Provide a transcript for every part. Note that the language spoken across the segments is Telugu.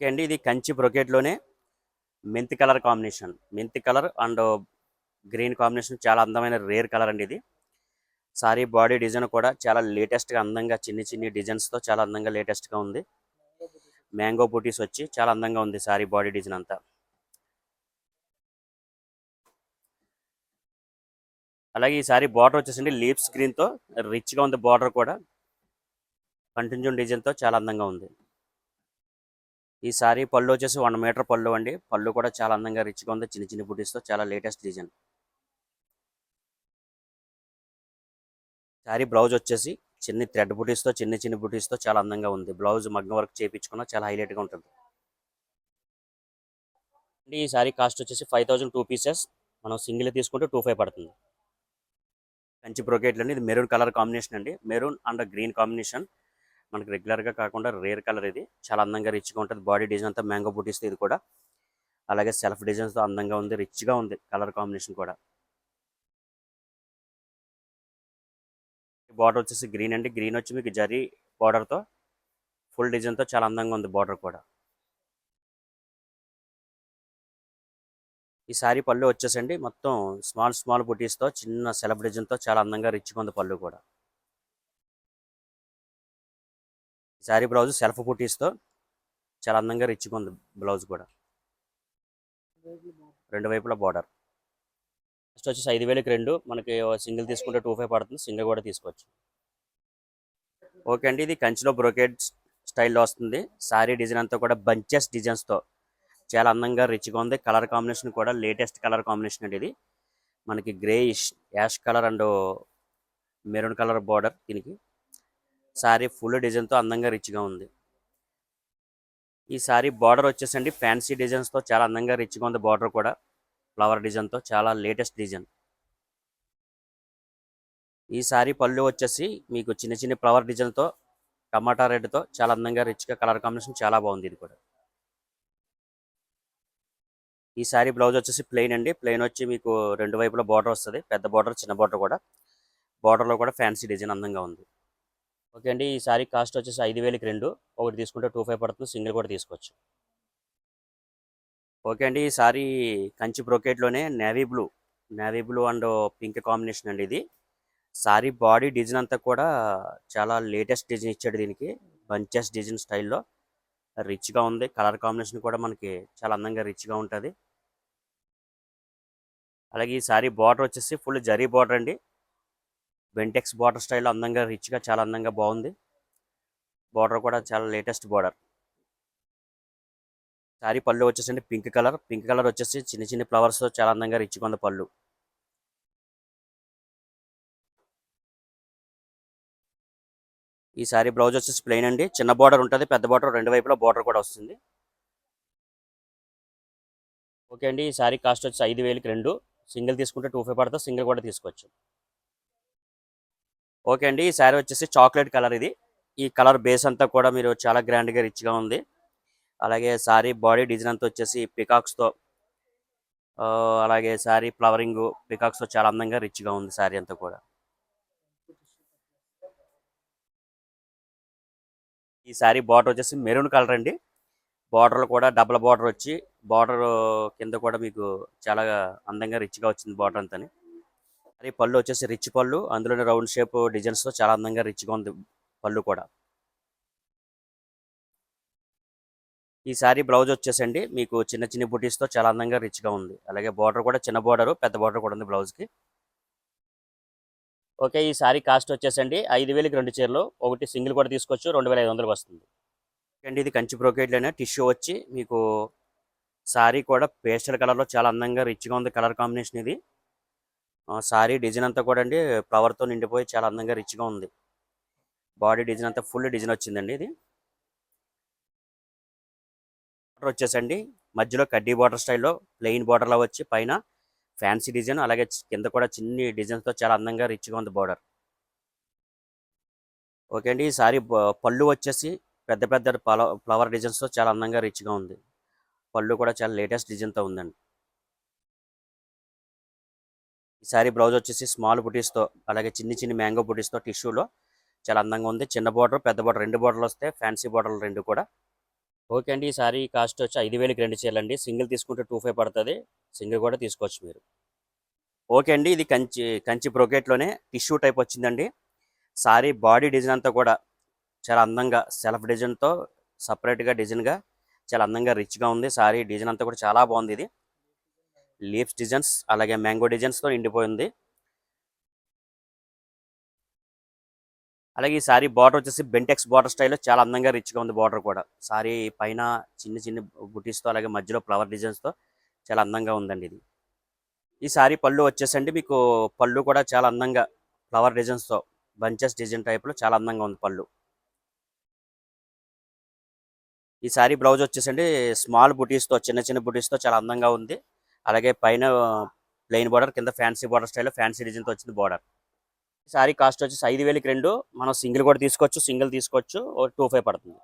ఓకే అండి. ఇది కంచి బ్రొకేట్‌లోనే మెంతి కలర్ కాంబినేషన్. మెంతి కలర్ అండ్ గ్రీన్ కాంబినేషన్ చాలా అందమైన రేర్ కలర్ అండి ఇది. సారీ బాడీ డిజైన్ కూడా చాలా లేటెస్ట్‌గా అందంగా చిన్ని చిన్ని డిజైన్స్‌తో చాలా అందంగా లేటెస్ట్‌గా ఉంది. మ్యాంగో బూటీస్ వచ్చి చాలా అందంగా ఉంది సారీ బాడీ డిజైన్ అంతా. అలాగే ఈ సారీ బార్డర్ వచ్చేసండి లీవ్స్ గ్రీన్‌తో రిచ్‌గా ఉంది బార్డర్ కూడా. కంటిన్యూన్ డిజైన్‌తో చాలా అందంగా ఉంది. ఈ సారీ పళ్ళు వచ్చేసి 1 మీటర్ పళ్ళు అండి. పళ్ళు కూడా చాలా అందంగా రిచ్‌గా ఉంది. చిన్ని చిన్ని బూటీస్‌తో చాలా లేటెస్ట్ డిజైన్. శారీ బ్లౌజ్ వచ్చేసి చిన్ని థ్రెడ్ బుటీస్తో చిన్ని చిన్ని బుటీస్తో చాలా అందంగా ఉంది. బ్లౌజ్ మగ్గం వర్క్ చేయించుకున్నా చాలా హైలైట్గా ఉంటుంది. ఈ శారీ కాస్ట్ వచ్చేసి 5000 2 పీసెస్. మనం సింగిల్ తీసుకుంటే 25 పడుతుంది. కంచి బ్రొకేట్లు అండి. ఇది మెరూన్ కలర్ కాంబినేషన్ అండి. Maroon and green combination. మనకి రెగ్యులర్గా కాకుండా రేర్ కలర్ ఇది. చాలా అందంగా రిచ్గా ఉంటుంది. బాడీ డిజైన్ అంతా మ్యాంగో బుటీస్తో ఇది కూడా. అలాగే సెల్ఫ్ డిజైన్స్తో అందంగా ఉంది. రిచ్గా ఉంది కలర్ కాంబినేషన్ కూడా. బార్డర్ వచ్చేసి గ్రీన్ అండి. గ్రీన్ వచ్చి మీకు జరీ బార్డర్తో ఫుల్ డిజైన్తో చాలా అందంగా ఉంది బార్డర్ కూడా. ఈ సారీ పళ్ళు వచ్చేసండి మొత్తం స్మాల్ స్మాల్ బుటీస్తో చిన్న సెలబ్ డిజైన్తో చాలా అందంగా రిచ్గా ఉంది పళ్ళు కూడా. ఈ సారీ బ్లౌజ్ సెల్ఫ్ బుటీస్తో చాలా అందంగా రిచ్గా ఉంది బ్లౌజ్ కూడా. రెండు వైపులా బార్డర్. నెక్స్ట్ వచ్చేసి 5000కి రెండు. మనకి సింగిల్ తీసుకుంటే 25 పడుతుంది. సింగిల్ కూడా తీసుకోవచ్చు. ఓకే అండి. ఇది కంచిలో బ్రోకేడ్ స్టైల్లో వస్తుంది. సారీ డిజైన్ అంతా కూడా బంచెస్ డిజైన్స్తో చాలా అందంగా రిచ్గా ఉంది. కలర్ కాంబినేషన్ కూడా లేటెస్ట్ కలర్ కాంబినేషన్ అండి ఇది. మనకి greyish ash colour and maroon colour border దీనికి. సారీ ఫుల్ డిజైన్తో అందంగా రిచ్గా ఉంది. ఈ సారీ బార్డర్ వచ్చేసండి ఫ్యాన్సీ డిజైన్స్తో చాలా అందంగా రిచ్గా ఉంది. బార్డర్ కూడా ఫ్లవర్ డిజైన్తో చాలా లేటెస్ట్ డిజైన్. ఈ సారీ పళ్ళు వచ్చేసి మీకు చిన్న చిన్న ఫ్లవర్ డిజైన్తో టమాటా రెడ్తో చాలా అందంగా రిచ్గా కలర్ కాంబినేషన్ చాలా బాగుంది ఇది కూడా. ఈ సారీ బ్లౌజ్ వచ్చేసి ప్లెయిన్ అండి. ప్లెయిన్ వచ్చి మీకు రెండు వైపులా బార్డర్ వస్తుంది. పెద్ద బార్డర్ చిన్న బార్డర్ కూడా. బార్డర్లో కూడా ఫ్యాన్సీ డిజైన్ అందంగా ఉంది. ఓకే అండి. ఈ సారీ కాస్ట్ వచ్చేసి 5000కి రెండు. ఒకటి తీసుకుంటే 25 పడుతుంది. సింగిల్ కూడా తీసుకోవచ్చు. ఓకే అండి. ఈ సారీ కంచి బ్రొకేట్లోనే navy blue and pink combination అండి ఇది. సారీ బాడీ డిజైన్ అంతా కూడా చాలా లేటెస్ట్ డిజైన్ ఇచ్చాడు దీనికి. బంచెస్ డిజైన్ స్టైల్లో రిచ్గా ఉంది. కలర్ కాంబినేషన్ కూడా మనకి చాలా అందంగా రిచ్గా ఉంటుంది. అలాగే ఈ సారీ బార్డర్ వచ్చేసి ఫుల్ జరీ బార్డర్ అండి. బెంటెక్స్ బార్డర్ స్టైల్లో అందంగా రిచ్గా చాలా అందంగా బాగుంది. బార్డర్ కూడా చాలా లేటెస్ట్ బార్డర్. సారీ పళ్ళు వచ్చేసి పింక్ కలర్ వచ్చేసి చిన్న చిన్న ఫ్లవర్స్ చాలా అందంగా రిచ్గా ఉంది పళ్ళు. ఈ సారీ బ్లౌజ్ వచ్చేసి ప్లెయిన్ అండి. చిన్న బార్డర్ ఉంటుంది, పెద్ద బార్డర్ రెండు వైపులా బార్డర్ కూడా వస్తుంది. ఓకే అండి. ఈ సారీ కాస్ట్ వచ్చి 5000కి రెండు. సింగిల్ తీసుకుంటే 25 పడుతుంది. సింగిల్ కూడా తీసుకోవచ్చు. ఓకే అండి. ఈ సారీ వచ్చేసి చాక్లెట్ కలర్ ఇది. ఈ కలర్ బేస్ అంతా కూడా మీరు చాలా గ్రాండ్గా రిచ్గా ఉంది. అలాగే సారీ బాడీ డిజైన్ అంతా వచ్చేసి పికాక్స్తో అలాగే సారీ ఫ్లవరింగ్ పికాక్స్తో చాలా అందంగా రిచ్గా ఉంది సారీ అంతా కూడా. ఈ సారీ బార్డర్ వచ్చేసి మెరూన్ కలర్ అండి. బార్డర్లు కూడా డబుల్ బార్డర్ వచ్చి బార్డర్ కింద కూడా మీకు చాలా అందంగా రిచ్గా వచ్చింది బార్డర్ అంతా. అది పళ్ళు వచ్చేసి రిచ్ పళ్ళు, అందులోనే రౌండ్ షేప్ డిజైన్స్తో చాలా అందంగా రిచ్గా ఉంది పళ్ళు కూడా. ఈ సారీ బ్లౌజ్ వచ్చేసండి మీకు చిన్న చిన్న బుటీస్తో చాలా అందంగా రిచ్గా ఉంది. అలాగే బార్డర్ కూడా చిన్న బార్డర్ పెద్ద బార్డర్ కూడా ఉంది బ్లౌజ్కి. ఓకే. ఈ సారీ కాస్ట్ వచ్చేసండి 5000కి రెండు చీరలు. ఒకటి సింగిల్ కూడా తీసుకోవచ్చు. 2500కి వస్తుంది. అండి ఇది కంచి బ్రోకేట్లోనే టిష్యూ వచ్చి మీకు సారీ కూడా పేస్టల్ కలర్లో చాలా అందంగా రిచ్గా ఉంది కలర్ కాంబినేషన్ ఇది. సారీ డిజైన్ అంతా కూడా అండి ఫ్లవర్తో నిండిపోయి చాలా అందంగా రిచ్గా ఉంది. బాడీ డిజైన్ అంతా ఫుల్ డిజైన్ వచ్చిందండి ఇది. బార్డర్ వచ్చేసండి మధ్యలో కడ్డీ బార్డర్ స్టైల్లో ప్లెయిన్ బార్డర్లో వచ్చి పైన ఫ్యాన్సీ డిజైన్ అలాగే కింద కూడా చిన్ని డిజైన్స్తో చాలా అందంగా రిచ్గా ఉంది బార్డర్. ఓకే అండి. ఈ సారీ పళ్ళు వచ్చేసి పెద్ద పెద్ద ఫ్లవర్ డిజైన్స్తో చాలా అందంగా రిచ్గా ఉంది. పళ్ళు కూడా చాలా లేటెస్ట్ డిజైన్తో ఉందండి. ఈ సారీ బ్లౌజ్ వచ్చేసి స్మాల్ బుటీస్తో అలాగే చిన్ని చిన్ని మ్యాంగో బుటీస్తో టిష్యూలో చాలా అందంగా ఉంది. చిన్న బార్డర్ పెద్ద బార్డర్ రెండు బార్డర్లు వస్తాయి. ఫ్యాన్సీ బార్డర్లు రెండు కూడా. ఓకే అండి, ఈ సారీ కాస్ట్ వచ్చి 5,000కి 2 చీరలు అండి. సింగిల్ తీసుకుంటే 25 పడుతుంది, సింగిల్ కూడా తీసుకోవచ్చు మీరు. ఓకే అండి, ఇది కంచి కంచి బ్రొకెట్లోనే టిష్యూ టైప్ వచ్చిందండి. సారీ బాడీ డిజైన్ అంతా కూడా చాలా అందంగా సెల్ఫ్ డిజైన్తో సపరేట్గా డిజైన్గా చాలా అందంగా రిచ్గా ఉంది. సారీ డిజైన్ అంతా కూడా చాలా బాగుంది. ఇది లీవ్స్ డిజైన్స్ అలాగే మ్యాంగో డిజైన్స్తో నిండిపోయింది. అలాగే ఈ సారీ బార్డర్ వచ్చేసి బెంటెక్స్ బార్డర్ స్టైల్లో చాలా అందంగా రిచ్గా ఉంది. బార్డర్ కూడా సారీ పైన చిన్న చిన్న బుటీస్తో అలాగే మధ్యలో ఫ్లవర్ డిజైన్స్తో చాలా అందంగా ఉందండి. ఇది ఈ సారీ పళ్ళు వచ్చేసండి మీకు పళ్ళు కూడా చాలా అందంగా ఫ్లవర్ డిజైన్స్తో బంచెస్ డిజైన్ టైప్లో చాలా అందంగా ఉంది పళ్ళు. ఈ సారీ బ్లౌజ్ వచ్చేసండి స్మాల్ బుటీస్తో చిన్న చిన్న బుటీస్తో చాలా అందంగా ఉంది. అలాగే పైన ప్లెయిన్ బార్డర్, కింద ఫ్యాన్సీ బార్డర్ స్టైల్లో ఫ్యాన్సీ డిజైన్తో వచ్చింది బార్డర్. సారీ కాస్ట్ వచ్చేసి 5,000కి 2. మనం సింగిల్ కూడా తీసుకోవచ్చు, సింగిల్ తీసుకోవచ్చు, 25 పడుతుంది.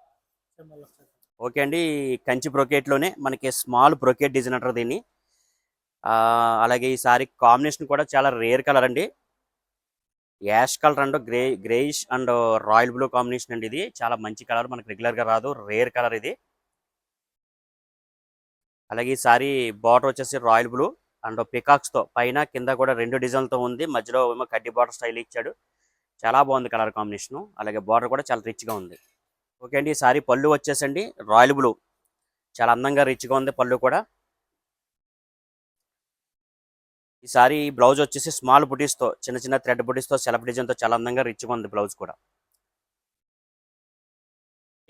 ఓకే అండి, కంచి బ్రొకేట్లోనే మనకి స్మాల్ బ్రొకేట్ డిజైన్ అంటారు దీన్ని. అలాగే ఈ సారీ కాంబినేషన్ కూడా చాలా రేర్ కలర్ అండి. Ash colour and greyish and royal blue combination అండి. ఇది చాలా మంచి కలర్, మనకి రెగ్యులర్గా రాదు, రేర్ కలర్ ఇది. అలాగే ఈ సారీ బార్డర్ వచ్చేసి రాయల్ బ్లూ అండ్ పికాక్స్తో పైన కింద కూడా 2 డిజైన్లతో ఉంది. మధ్యలో ఏమో కడ్డీ బార్డర్ స్టైల్ ఇచ్చాడు. చాలా బాగుంది కలర్ కాంబినేషను. అలాగే బార్డర్ కూడా చాలా రిచ్గా ఉంది. ఓకే అండి, ఈ సారీ పళ్ళు వచ్చేసండి రాయల్ బ్లూ, చాలా అందంగా రిచ్గా ఉంది పళ్ళు కూడా. ఈ సారీ బ్లౌజ్ వచ్చేసి స్మాల్ బుటీస్తో చిన్న చిన్న థ్రెడ్ బుటీస్తో సెల్ఫ్ డిజైన్తో చాలా అందంగా రిచ్గా ఉంది బ్లౌజ్ కూడా.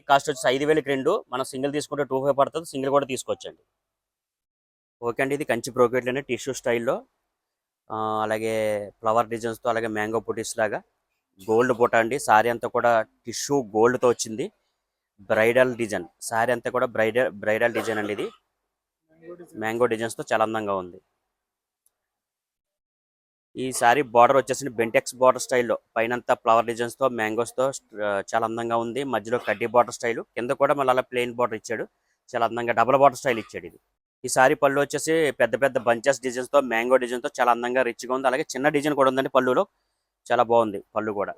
కాస్ట్ వచ్చేసి 5,000కి 2. మనం సింగిల్ తీసుకుంటే 25 పడుతుంది, సింగిల్ కూడా తీసుకోవచ్చండి. ఓకే అండి, ఇది కంచి బ్రోకెట్లోనే టిష్యూ స్టైల్లో అలాగే ఫ్లవర్ డిజైన్స్తో అలాగే మ్యాంగో బుటీస్ లాగా గోల్డ్ బుట్ట అండి. సారీ అంతా కూడా టిష్యూ గోల్డ్తో వచ్చింది. బ్రైడల్ డిజైన్ సారీ అంతా కూడా బ్రైడల్ డిజైన్ అండి. ఇది మ్యాంగో డిజైన్స్తో చాలా అందంగా ఉంది. ఈ సారీ బార్డర్ వచ్చేసి బెంటెక్స్ బార్డర్ స్టైల్లో పైనంతా ఫ్లవర్ డిజైన్స్తో మ్యాంగోస్తో చాలా అందంగా ఉంది. మధ్యలో కడ్డీ బార్డర్ స్టైల్, కింద కూడా మళ్ళీ అలా ప్లెయిన్ బార్డర్ ఇచ్చాడు. చాలా అందంగా డబుల్ బార్డర్ స్టైల్ ఇచ్చాడు. ఇది ఈ సారీ పళ్ళు వచ్చేసి పెద్ద పెద్ద బంచెస్ డిజైన్స్తో మ్యాంగో డిజైన్తో చాలా అందంగా రిచ్గా ఉంది. అలాగే చిన్న డిజైన్ కూడా ఉందండి పళ్ళులో, చాలా బాగుంది పళ్ళు కూడా.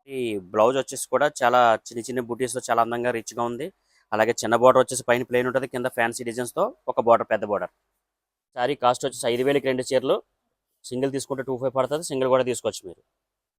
ఈ బ్లౌజ్ వచ్చేసి కూడా చాలా చిన్న చిన్న బుటీస్తో చాలా అందంగా రిచ్గా ఉంది. అలాగే చిన్న బార్డర్ వచ్చేసి పైన ప్లెయిన్ ఉంటుంది, కింద ఫ్యాన్సీ డిజైన్స్తో ఒక బార్డర్ పెద్ద బార్డర్. సారీ కాస్ట్ వచ్చేసి 5,000కి 2 చీరలు. సింగిల్ తీసుకుంటే 25 పడుతుంది, సింగిల్ కూడా తీసుకోవచ్చు మీరు.